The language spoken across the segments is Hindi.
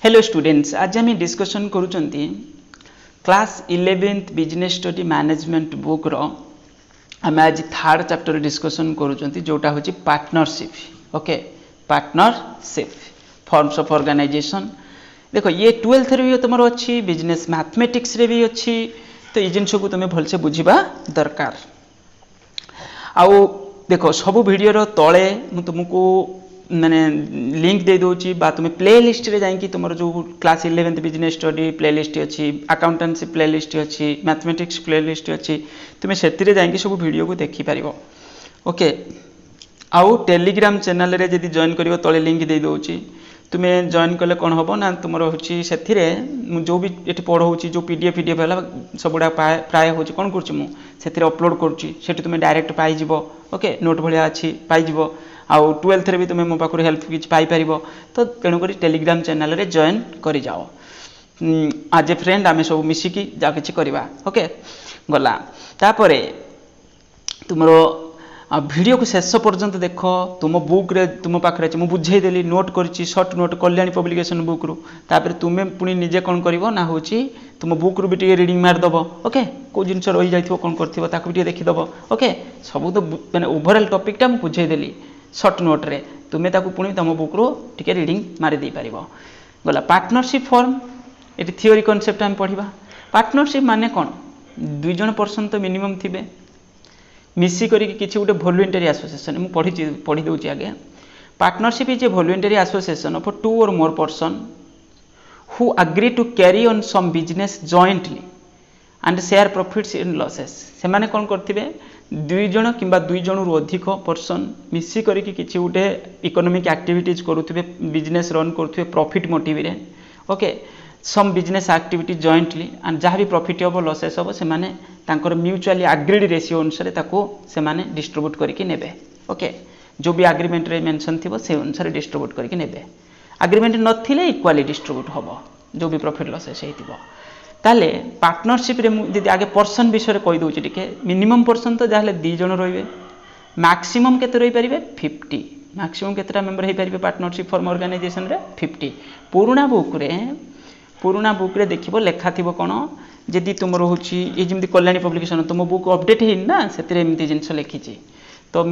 हेलो स्टूडेंट्स, आज आम डिस्कसन करुँच class 11th business study management book रो आम आज थर्ड चैप्टर डिस्कसन करुँच जोटा हूँ partnership. Okay, partnership forms of organisation. देखो ये 12th रे भी तुम अच्छी, बिजनेस मैथमेटिक्स रे भी अच्छी, तो ये जिन को तुम्हें भलसे बुझा दरकार। आउ देखो सबू वीडियो तले मु तुमको माने लिंक दे दूची बा तुम्हें प्ले लिस्ट रे जाइए तुम जो class 11th business study play list अच्छी, अकाउंटेंसी प्ले लिस्ट अच्छी, मैथमेटिक्स प्ले लिस्ट अच्छी, तुम्हें से जाइए सब वीडियो को देखिपार। ओके, आउ टेलीग्राम चैनल रे जदि जॉइन करिवो तले लिंक दे दूची, तुम्हें जॉइन कले कौन हम ना तुम हूँ से जो भी ये पढ़ाऊँ जो पीडीएफ है सबुड़ा प्राय हूँ कौन कर अपलोड करुँच तुम्हें डायरेक्ट पाइज। ओके, नोट भाया अच्छी पाइज। आउ 12th रे भी तुम्हें मो पाखु हेल्प किसी पाइपर, तो तेणुक टेलीग्राम चैनल रे जॉइन कर जाओ। आज ए फ्रेंड आम सब मिसिकी जा कि करवा। ओके, गला तापरे तुमर वीडियो को शेष पर्यंत देख। तुम बुक रे तुम पाखे मुझे बुझेदेली नोट करी short note Kalyani publication book रू, तापर तुम्हें पुणी निजे कौन कर ना हूँ तुम बुक रू भी टे रीडिंग मारदेव। ओके, कौ जिन रही जाइए कौन कर देखीदेव। ओके, सब तो मैंने ओभरऑल टॉपिकटा मुझे बुझेदेली सर्ट नोट रे, तुम्हें ताकू पुणी तुम बुक रू टिके रीडिंग मारी दे पारिबो। गला पार्टनरशिप फॉर्म, ये थियोरी कॉन्सेप्ट आम पढ़ा। पार्टनरशिप माने कौन? दुई जन पर्सन तो मिनिमम थिबे मिसी करी किसी गोटे वॉलंटरी एसोसिएशन मुझे पढ़ी दूसरी आगे। Partnership is a voluntary association of 2 or more person who agree to carry on some business jointly and share profits and losses। से माने कौन करथिबे? दुई जन किंबा दुई जन रु अधिक पर्सन मिसी करी किसी गोटे इकोनॉमिक एक्टिविटीज करुथिबे, बिजनेस रन करुथिबे प्रॉफिट मोटिव रे। Okay, some business activity jointly and जहाँ भी प्रॉफिट हम लसेस हम से माने तांकर म्यूचुअली एग्रीड रेशियो अनुसार ताको से माने डिस्ट्रीब्यूट करके नेबे। ओके, जो भी एग्रीमेंट रे मेंशन थिबो से अनुसार डिस्ट्रीब्यूट करके नेबे। एग्रीमेंट नथिले इक्वाली डिस्ट्रीब्यूट हबो जो भी प्रॉफिट लसेस हेतिबो। ताले पार्टनरशिप रे जदि आगे पर्सन विषय कहि दउछि टिके, मिनिमम पर्सन तो जाहले 2 जन रहिबे, मैक्सिमम केते रहि परिबे 50। मैक्सिमम केतेटा मेंबर हे परिबे पार्टनरशिप फॉर्म ऑर्गेनाइजेशन रे 50। पुराना बुक रे देखिबो लेखा थिबो कोन, जदि तुम रोची ये जमी कल्याणी पब्लिकेशन तुम बुक अपडेट है ना से एमती जिन लिखी, तो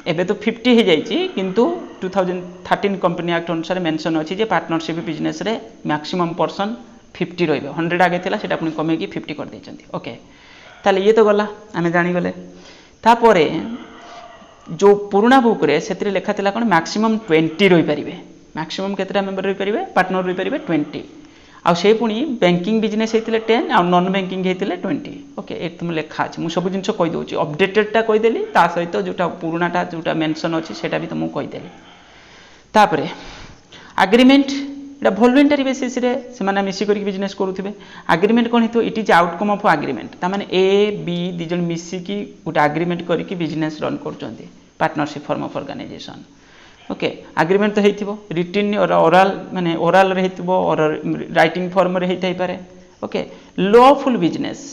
एबे तो 50 हो जाइए, किंतु 2013 कंपनी एक्ट अनुसार मेंशन अच्छी जे पार्टनरशिप बिजनेस रे मैक्सिमम पर्सन 50 रही। 100 आगे थिला सेटा पुणी कमेकी 50 कर देछंती। ओके, ताले ये तो गला आमे जानी गले। तापरे जो पुराना बुक रे सेतरे लेखा थिला कोन मैक्सिमम 20 रही परिबे। मैक्सिमम केतेटा मेंबर रही परिबे पार्टनर रही परिबे 20। आउ से पुणी बैंकिंग बिजनेस होते 10 आउ नॉन बैंकिंग होते 20। ओके, ये तुम लिखा अच्छे मुझे सब जिन कहीदे अपडेटेडटा कहीदेली ता सहित जोटा पुरानाटा जोटा मेंशन अच्छी सेटा भी तुमको कहीदेली। तापरे एग्रीमेंट एटा वॉलंटरी बेसिस रे से माने मिसी करके बिजनेस करुथिबे। एग्रीमेंट कोन हेतु? It is outcome of agreement, ता माने ए बी दी जन मिसी की गोटे एग्रीमेंट करके बिजनेस रन करचंती partnership form of organisation. Okay, agreement तो हेतिबो रिटन और ओरल माने ओरल रे हेतिबो और राइटिंग फॉर्म रे हेतै पारे। ओके, लॉफुल बिजनेस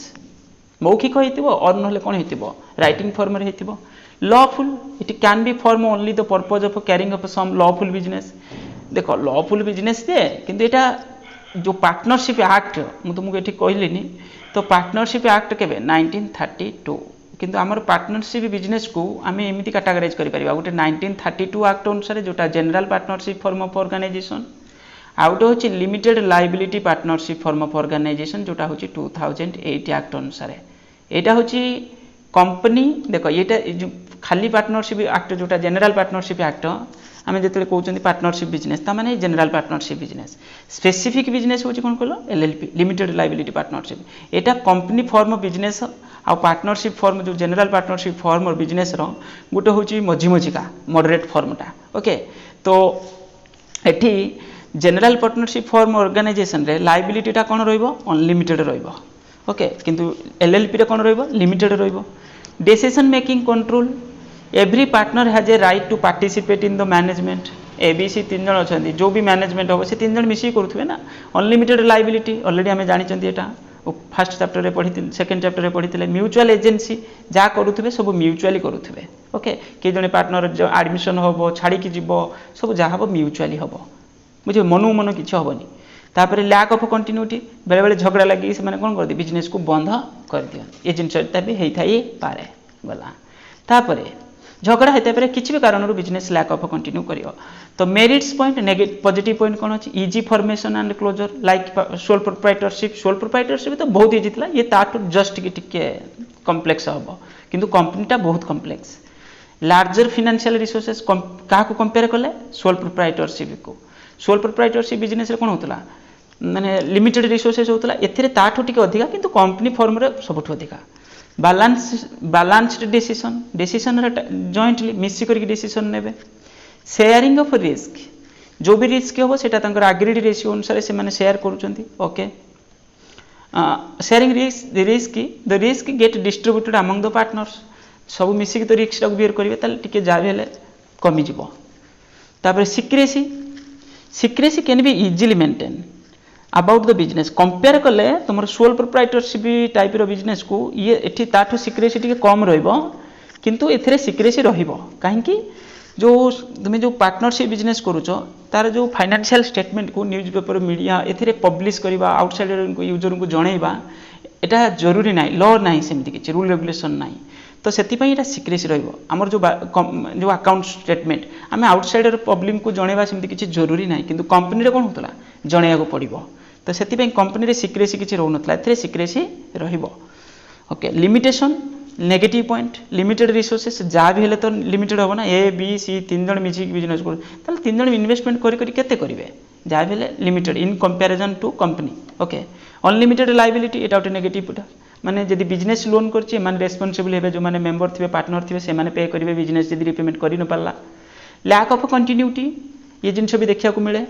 मौखिक हेतिबो और नहले कोन हेतिबो राइटिंग फॉर्म रे हेतिबो। Lawful it can be form only the purpose of carrying of some lawful business. देखो लॉफुल बिजनेस दे किंतु एटा जो पार्टनरशिप एक्ट मु तुमको एठी कहलिनी, तो पार्टनरशिप एक्ट केबे 1932, किंतु आमर पार्टनरशिप बिजनेस को आम एमती कैटेगराइज कर पारिबा। गोटे 1932 एक्ट अनुसार जोटा general partnership form of organization, आउ गोटे होची limited liability partnership form of organization जोटा होची 2008 एक्ट अनुसार। एटा होची कंपनी देखो ये खाली पार्टनरशिप एक्ट जोटा जनरल पार्टनरशिप एक्ट आम जो कहते पार्टनरशिप बिजनेस ता माने general partnership business. Specific business होची कोन कहलो एलएलपी लिमिटेड लायबिलिटी पार्टनरशिप। एटा कंपनी फॉर्म बिजनेस आ पार्टनरशिप फॉर्म जो जनरल पार्टनरशिप फॉर्म और बिजनेस रो गोटे होची मझी मझिका मॉडरेट फॉर्मटा। ओके, तो एठी जनरल पार्टनरशिप फॉर्म ऑर्गेनाइजेशन रे लायबिलिटीटा कोन रहइबो अनलिमिटेड रहइबो। ओके, किंतु एलएलपी रे कोन रहइबो लिमिटेड रहइबो। Decision making control, every partner has a right to participate in the management. ABC 3 जन अच्छा जो भी मैनेजमेंट हम से 3 जन मिसिक करुवे ना। अनलिमिटेड लायबिलिटी ऑलरेडी आम जानी एटा फर्स्ट चैप्टर रे पढ़ी, सेकेंड चैप्टर रे पढ़ी। म्यूचुअल एजेंसी जहाँ करुवे सब म्यूचुअली करुवे। ओके, किए जड़े पार्टनर जो एडमिशन हम छाड़ी जीव सब जहाँ हम म्यूचुअली हम। बुझे मनु मन किसी हेनी तापर लैक ऑफ कंटिन्यूटी बेले बेले झगड़ा लगी से कौन कर बिजनेस को बंद कर दियंती ये जिनटा भी होता ही पारे गला तापर झगड़ा होता पारे किसी भी कारण बिजनेस लैक ऑफ कंटिन्यू कर तो merits point negative positive point कौन अच्छी easy formation and closure like sole proprietorship तो बहुत इजी था ये ताठू जस्ट टिके कम्प्लेक्स हम किंतु कंपनीटा बहुत कम्प्लेक्स लार्जर फिनान्शियल रिसोर्सेस क्या कंपेयर कले सोल प्रोप्राइटरशिप को सोल प्रोप्राइटरशिप बिजनेस कौन होता माने लिमिटेड रिसोर्सेस होता एथिरे ताठू टिके अधिका किंतु कंपनी फॉर्म रे सबठू अधिका बालांस्ड डिसीजन जॉइंटली मिसी करके डिसीजन नेबे शेयरिंग ऑफ रिस्क जो भी रिस्क हो सेटा तंकर एग्रीड रेशियो अनुसार से माने शेयर करूचंती okay sharing the risk get distributed among the partners सब मिसिक तो रिस्क बियर करेंगे ताले टिके जा भी हेले कमी जिवो तापर secrecy can be easily maintain about the business compare कले तुम सोल प्रोप्राइटरशिप टाइप रो बिजनेस को ये एठी ताठू सिक्रेसी टिके कम रहइबो किंतु एथिरे सिक्रेसी रहिबो काहेकि जो तुम जो पार्टनरशिप बिजनेस करूच तार जो फाइनेंशियल स्टेटमेंट को न्यूज पेपर मीडिया एथिरे पब्लिश करवा आउटसाइडर यूजर को जनइबा एटा जरूरी नाही लॉ नाही सेमती किछि रूल रेगुलेशन नाही तो से सिक्रेसी रमर जो अकाउंट स्टेटमेंट आम आउटसाइडर पब्लिक को जनवा सेमती किसी जरूरी ना कि कंपनी कौन होता जनवाक पड़ो तो से कंपनी सिक्रेसी किसी रोना ए secrecy okay limitation negative point limited resources जहाँ भी तो लिमिटेड हम ना ए बी सी तीन जन मिसिक बिजनेस कर तीन जन इन्वेस्टमेंट करते करेंगे जहाँ भी limited in comparison to company okay unlimited liability एटा गोटे नेगेटिव माने जदि बिजनेस लोन करछि माने रेस्पोंसिबल हेबे जो माने मेंबर थिबे पार्टनर थिबे से माने पे करिवे बिजनेस जदि रिपेमेंट करि न पारला लैक ऑफ कंटिन्यूटी ये जिनस भी देखिया को मिले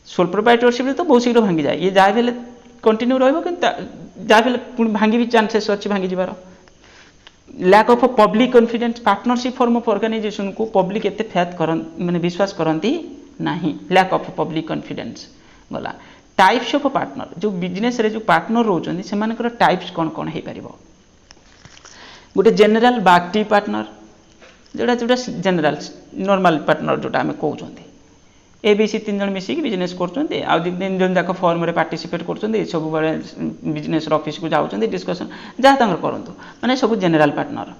सोल प्रोप्राइटरशिप तो बहुत शीघ्र भांगी जाए ये जा भेले कंटिन्यू रहबो कि जा भेले पुनी भांगी भी चांसेस अछि भांगी जिबार lack of public confidence partnership form of organisation को पब्लिक एते फेथ करन माने विश्वास करंती नाही लैक ऑफ पब्लिक कॉन्फिडेंस गला टाइप्स ऑफ पार्टनर जो बिजनेस रे जो पार्टनर रोचंदी से मानकर टाइप्स कौन कौन हे परिबो गोटे जनरल बाक्टी पार्टनर जोड़ा जोड़ा जनरल नॉर्मल पार्टनर जोटा हमें कहउचंदी एबीसी तीन जन मिसिक बिजनेस करचंदी आ तीन जन जाक फॉर्म रे पार्टिसिपेट करचंदी सब बळे बिजनेस ऑफिस को जाउचंदी डिस्कशन जा तांगर करंतु माने सब general partner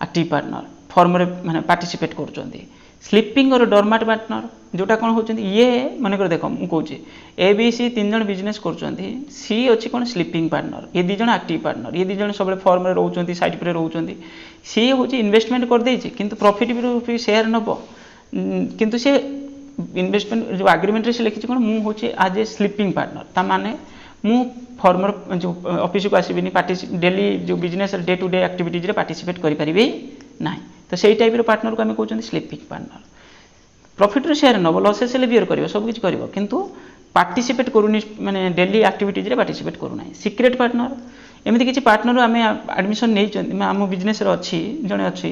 active partner form रे माने पार्टिसिपेट करचंदी स्लीपिंग और डॉर्मेंट पार्टनर जोटा कौन होचंदी ये माने कर देखो मु कहूची ए बी सी तीन जन बिजनेस करचंदी सी अछि कोन स्लीपिंग पार्टनर ये दी जन एक्टिव पार्टनर ये दी जन सब फॉर्म रे रहउचंदी साइड पे रहउचंदी सी होची इन्वेस्टमेंट कर देछि किंतु प्रॉफिट भी शेयर नबो किंतु से इन्वेस्टमेंट जो एग्रीमेंट रे से लिखि कोन मु होची आज ए स्लीपिंग पार्टनर ता माने मु फॉर्मर जो ऑफिस को आसीबिनी पार्टिसिपेट डेली जो business day to day activities रे पार्टिसिपेट करि परिबे नाही तो सही टाइप रो पार्टनर को हमें कहउचंदी स्लीपिंग पार्टनर प्रॉफिट रे शेयर नबो लॉसेस ले बियर करिवो सब किछ करिवो किंतु पार्टिसिपेट करूनी माने डेली एक्टिविटीज रे पार्टिसिपेट करू नाही सीक्रेट पार्टनर एमिति किछि पार्टनर आमे एडमिशन नै चंदी आम बिजनेस रे अछि जणे अछि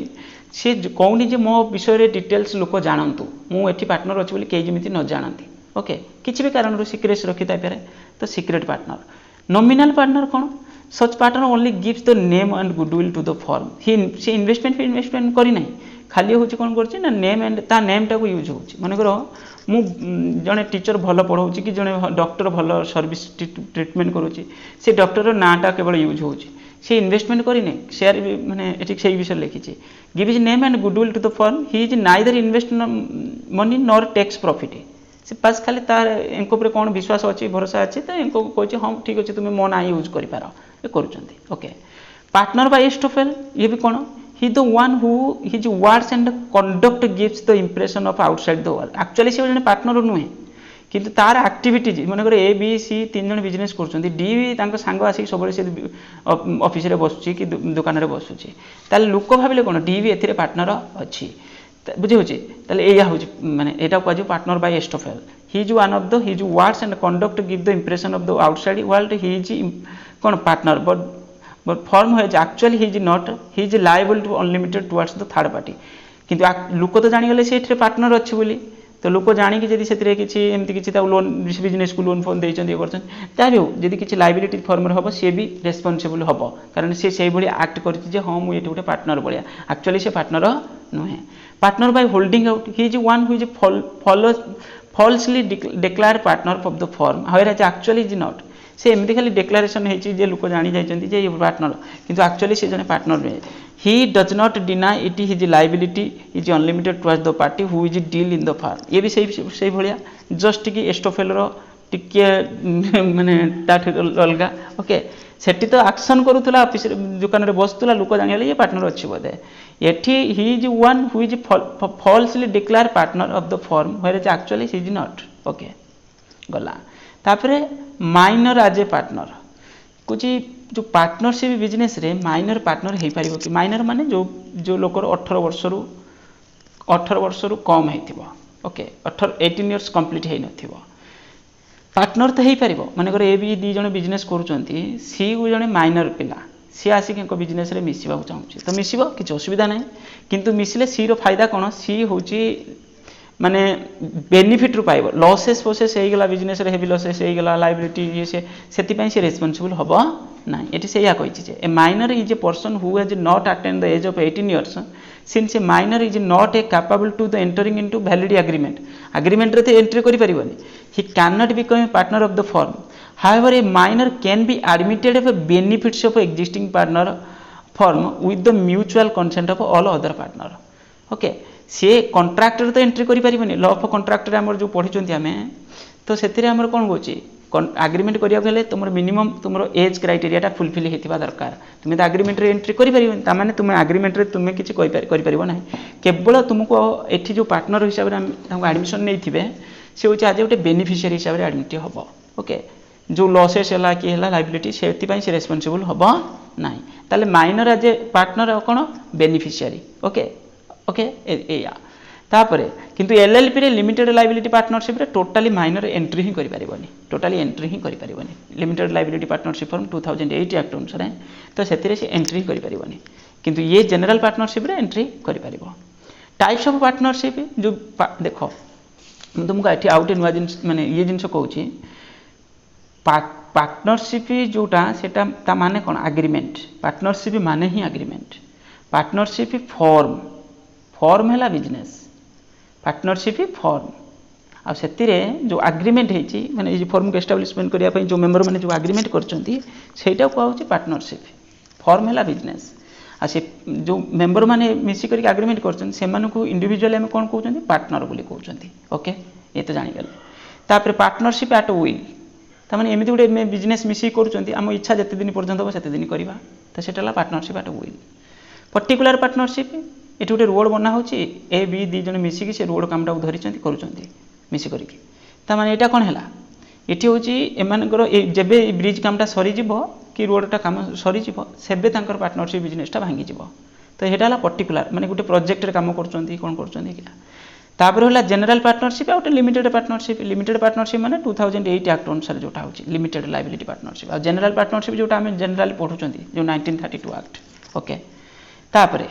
से कहूनी जे मो विषय रे डिटेल्स लोक जानंतु मु एठी पार्टनर अछि बोली के जेमिति न जानंती ओके किछि भी कारण रो सीक्रेट रखि ताइ पारे तो सीक्रेट पार्टनर नॉमिनल पार्टनर कोन such partner only gives the name and goodwill to the firm ही इन्वेस्टमेंट करी नाही खाली होची कोन करछि ना नेम एंड ता नेम टा को यूज होची माने करो मु जने टीचर भलो पढाउची कि जने डॉक्टर भलो सर्विस ट्रीटमेंट करूची से डॉक्टर रो नाटा केवल यूज होची से इन्वेस्टमेंट करी नै शेयर माने एठी सेही विषय लिखिची gives name and goodwill to the firm he is neither invest money nor takes profit से पास खाली तार एंको पर कोन विश्वास अछि भरोसा अछि त एंको कहछि हम ठीक अछि तुमे मो ना यूज करि पारो ए करूचंती ओके पार्टनर बाय एस्टोफेल ये भी कोन he the one who his words and conduct gives the impression of outside the world actually से जने पार्टनर नुहे किंतु तार एक्टिविटीज मन कर ए बी सी तीन जन बिजनेस करछंती डी भी तांको सांग आसी सबले से ऑफिस रे बसुची कि दुकान रे बसुची ताले लोक भाबिले कोन डी भी एथिरे पार्टनर अछि बुझे होची ताले एया होची माने एटा कहजो partner by estoppel he is one of the his words and conduct give the impression of the outside world he is कोन पार्टनर but firm है actually he is liable to unlimited towards the third party किंतु लोक तो जानी गले से पार्टनर अच्छे बोली तो लोक जानी कि जदि सेतिरे किछि एमति किछि ता लोन बिजनेस को लोन फोन देइचंदी करछन ता भी जदि किछि लायबिलिटी फॉर्मर हबो से भी रेस्पोंसिबल हबो कारण से सेही भली एक्ट करछि जे हम एठी गोटे पार्टनर बलिया एक्चुअली से पार्टनर नुहे partner by holding out he is one who is falsely declare partner of the firm whereas actually is not से एमती खाली डिक्लेरेशन होती जे लोक जानी जाइछन्ति जे पार्टनर किंतु एक्चुअली से जने पार्टनर नुहे he does not deny it his liability is unlimited towards the party who is deal in the firm ये भी सही भलिया जस्ट कि एस्टोफेल रो टिके माने ताठ अलगा ओके सेठी तो एक्शन करूथला ऑफिस दुकान रे बसतुला लोक जानिले ये पार्टनर अछि बोधे एठी ही is one who is falsely declare partner of the firm where actually he is not okay गला तापरे माइनर एज ए पार्टनर कुछ जो पार्टनरशिप बिजनेस रे माइनर पार्टनर हो पार कि माइनर माने जो लोकर 18 वर्ष रु कम होइथिबो ओके 18 इयर्स कंप्लीट है नथिबो पार्टनर तो हो पार मानकर ए भी दी जन बिजनेस करूचंती सी को जने माइनर पिला सी आसिक बिजनेस रे मिसिबा चाहूँ तो मिसिबो किछ असुविधा नहीं किंतु मिसिले सी रो फायदा कौन सी होची माने बेनिफिट रु पाइब लॉसेस फोसेस हो गला बिजनेस रे हेवी लॉसेस हो गला लायबिलिटी ये से रेस्पोंसिबल हबो ना एटी से या कहिछि जे a minor is a person who has not attend the age of 18 years since a minor is not a capable to the entering into valid agreement रे तो एंट्री करि परिबनी he can not become a partner of the firm however a minor can be admitted of benefits of existing partner firm with the mutual consent of all other partner okay see contract तो एंट्री करि परिबनी लॉ ऑफ कंट्राक्ट रे हमर जो पढिचंती हमें तो सेतिरे हमर कोन होची एग्रीमेंट करिया गेले तुमर मिनिमम तुमर एज क्राइटेरिया फुलफिल हेतिबा दरकार तुमे तो एग्रीमेंट रे एंट्री करि परिबनी ता माने तुमे एग्रीमेंट रे तुमे किछि करि परिबो नाही केवल तुमको एठी जो पार्टनर हिसाब रे हम एडमिशन नै थिबे से होची आज गोटे बेनिफिशियरी हिसाब रे एडमिट हबो ओके जो लॉसेस हला कि हला लायबिलिटी सेति पई से रेस्पोंसिबल हबो नाही ताले माइनर एज ए पार्टनर कोन बेनिफिशियरी ओके ओके एया तापरे किंतु एलएलपी रे लिमिटेड लायबिलिटी पार्टनरशिप रे टोटली माइनर एंट्री ही करि परिबनी टोटली एंट्री ही करि परिबनी limited liability partnership form 2008 act अनुसार तो सेतिरे से एंट्री करि परिबनी किंतु ये जनरल पार्टनरशिप रे एंट्री करि परिबो टाइप्स ऑफ पार्टनरशिप जो देखो तुमको एठी आउट नुवा जिन माने ये जिंस कहूची पार्टनरशिप जोटा सेटा ता माने कोन एग्रीमेंट पार्टनरशिप माने ही एग्रीमेंट पार्टनरशिप फॉर्म है बिजनेस पार्टनरशिप फॉर्म आ सेतिरे जो एग्रीमेंट है माने ये फॉर्म को एस्टाब्लिशमेंट करिया पई जो मेंबर माने जो एग्रीमेंट करचंती सेटा को होची पार्टनरशिप फॉर्म है बिजनेस आ से जो मेंबर माने मिसी करी एग्रीमेंट करचंती से माने को इंडिविजुअली हम कोन कहउचंती पार्टनर बोली कहउचंती ओके ये तो जानि गेल तापर पार्टनरशिप एट विल ता माने एमिति गुटे बिजनेस मिसी करचंती हम इच्छा जते दिन पर्यंत हो सेते दिन करबा तो सेटा ला partnership at will particular partnership ये गोटे रोड बना हो ए बी दी जन मिसिकी से रोड काम धरी कर मिसिक माने यहाँ कौन है ये हूँ एमर जब ब्रिज कामटा सरीज कि रोडटा काम सरीज से पार्टनरशिप बिजनेसटा भांगीज तो यहाँ पर्टिकुलर माने गोटे प्रोजेक्ट काम कर general partnership out limited partnership माने 2008 एक्ट अनुसार जोटा हो लिमिटेड लायबिलिटी पार्टनरशिप आ जनरल पार्टनरशिप जोटा आम जनरली पढ़ुं जो 1932 एक्ट ओके तापरे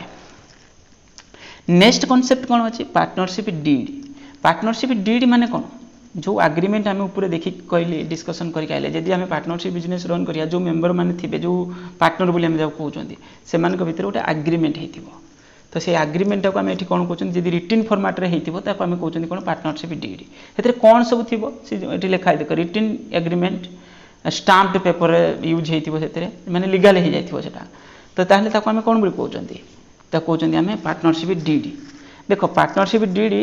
नेक्स्ट कॉन्सेप्ट कौन अच्छी पार्टनरशिप डीड माने कौन जो एग्रीमेंट आम ऊपर देखी कहली डिस्कसन करके आइले जदि आम पार्टनरशिप बिजनेस रन करिया जो मेंबर माने थिबे जो पार्टनर बोली आम जाऊ कहउचंती सेमान के भीतर गोटे एग्रीमेंट हेतिबो तो से एग्रीमेंट को आम एठी कोन कहउचंती जदि रिटन फॉर्मेट रे हेतिबो ताको आम कहउचंती कोन पार्टनरशिप डीड हेतरे कोन सब थिबो से एठी लिखा देखो रिटन एग्रीमेंट स्टाम्प्ड पेपर यूज हेतिबो सेतरे माने लीगल हे जाइथिबो सेटा तो ताहले ताको आम कोन बोली कहउचंती तो कहते आम पार्टनरशिप डीड देख पार्टनरशिप डीड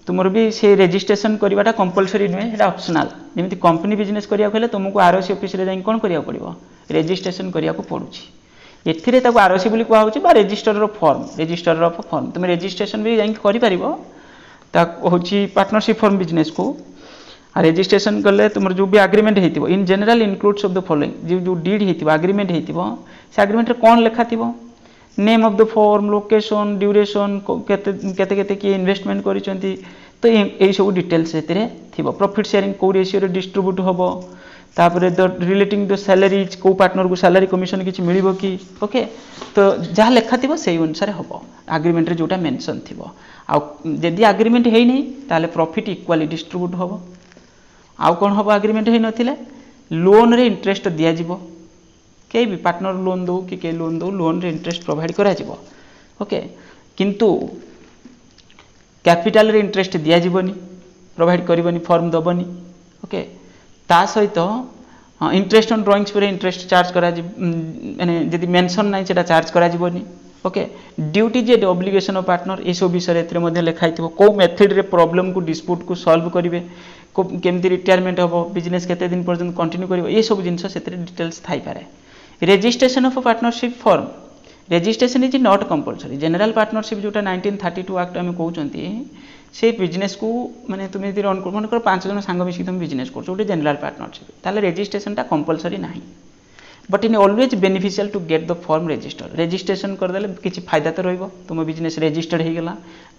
तुम भी से रेजिस्ट्रेशन करवाटा कंपलसरी नुहे से ऑप्शनल जमी कंपनी बिजनेस करें तुमको आरओसी ऑफिस रे जाई कौन करिया पड़ो रेजिस्ट्रेशन करिया को पड़ुछि एथिरे ताको आरओसी बोली कुआ होछि बा रजिस्टर ऑफ फॉर्म तुम रेजिस्ट्रेशन भी जाई करि परिबो ता होछि पार्टनरशिप फॉर्म बिजनेस को रेजिस्ट्रेशन कले तुम जो भी एग्रीमेंट हेतिबो in general includes of the following जो डीड हेतिबो एग्रीमेंट हेतिबो से एग्रीमेंट रे कोन लेखा थिबो name of the form location duration केते केते की इन्वेस्टमेंट करिसेंती तो यही सब डिटेल्स सेतिरे थिबो प्रॉफिट शेयरिंग को रेशियो रे डिस्ट्रीब्यूट होबो तापरे द रिलेटिंग टू सैलरीज को पार्टनर को सैलरी कमिशन किछि मिलिबो कि ओके तो जहाँ लेखा थिबो सेही अनुसार होबो एग्रीमेंट रे जोटा मेंशन थिबो आ जदि एग्रीमेंट हेइ नै ताले प्रॉफिट इक्वली डिस्ट्रीब्यूट होबो आ कोन होबो एग्रीमेंट हेइ नथिले लोन रे इंटरेस्ट दिया जिवो कई भी पार्टनर लोन दो कि के लोन दो लोन रे इंटरेस्ट प्रोवाइड करा जिवो ओके किंतु कैपिटल रे इंटरेस्ट दिया जिवोनी प्रोवाइड करबनी फॉर्म दबनी ओके ता सहित इंटरेस्ट ऑन ड्राइंग्स पर इंटरेस्ट चार्ज करा माने जदि मेंशन नाही सेटा चार्ज करा जीवनी okay duties and obligation of partner ये सब विषय एथरे मध्ये लिखाई थिबो को मेथड रे प्रॉब्लम को डिस्प्यूट को सॉल्व करिवे को केमती रिटायरमेंट हो बिजनेस केते दिन पर्यंत कंटिन्यू करिवो ये सब जिंस सेतरे डिटेल्स थाई पारे registration of partnership form registration is not compulsory general partnership जोटा 1932 एक्ट आम कहते से बिजनेस को माने तुम यदि रन कर मन कर 5 जन सांग मिसिक तुम बिजनेस कर गोटे जनरल पार्टनरशिप ताले रजिस्ट्रेशन कंपलसरी नाही but in always beneficial to get the form register registration करदेले किसी फायदा तो रहिबो तुम बिजनेस रजिस्टर्ड हो गला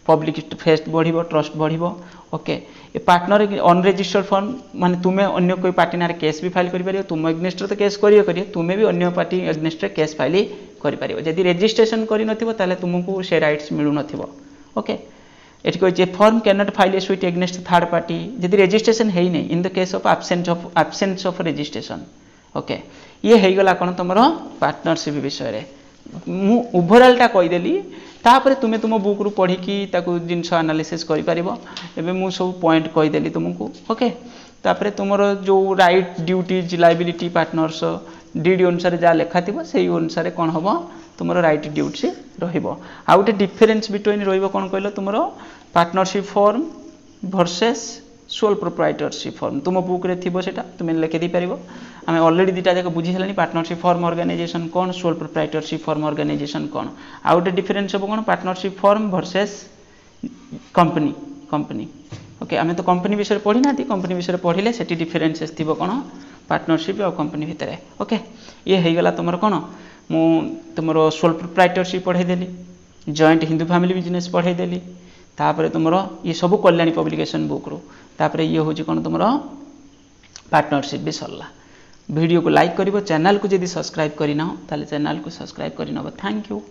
पब्लिक फेस्ट बढ़िबो ट्रस्ट बढ़िबो okay a partner unregistered form माने तुमे अन्य कोई पार्टी नारे केस भी फाइल करि परियो तुम एग्नेस्ट तो केस करियो तुमे भी अन्य पार्टी एग्नेस्ट केस फाइल करि परियो जदि रजिस्ट्रेशन करि नथिबो ताले तुमको से राइट्स मिलु नथिबो ओके एटी कहै firm can not file a suit against third party जदि रजिस्ट्रेशन हेई नै in the case of absence of registration okay ये हो गला कौन तुम पार्टनरशिप विषय रे मु ओवरऑलटा कहीदेली तापर तुमे तुम बुक रु पढ़ी जिनस एनालिसिस करि परिबो एबे मु सब पॉइंट कहीदेली तुमको ओके तापर तुमरो जो right duties liability partners DD अनुसार जहाँ लेखा थी से अनुसार कौन हम तुम राइट ड्यूटी रहिबो आ गोटे डिफरेन्स बिटवीन रहिबो कौन कहलो तुम partnership form versus sole proprietorship form तुम बुक रे थिबो सेटा तुम लिखि दे परिबो आमे ऑलरेडी दुटा जाक बुझी हेलानी पार्टनरशिप फॉर्म ऑर्गेनाइजेशन कौन सोल प्रोप्राइटरशिप फॉर्म ऑर्गेनाइजेशन कौन आ गोटे डिफरेन्स हम कौन partnership form versus company company okay आमे तो कंपनी विषय पढ़ी ना कंपनी विषय पढ़िले सेटी डिफरेन्सेस थिबो कौन पार्टनरशिप और कंपनी भितर ओके ये हो गला तुम कौन मु तुम सोल प्रोप्राइटरशिप पढ़े देली जॉइंट हिंदू फैमिली बिजनेस पढ़े देली तापर तुम ये सब कल्याणी पब्लिकेशन बुक रू तापर ये हूँ कौन तुम पार्टनरशिप भी सरला वीडियो को लाइक करिवो चैनल को जदि सब्सक्राइब करना ताले चैनल को सब्सक्राइब करनब थैंक यू।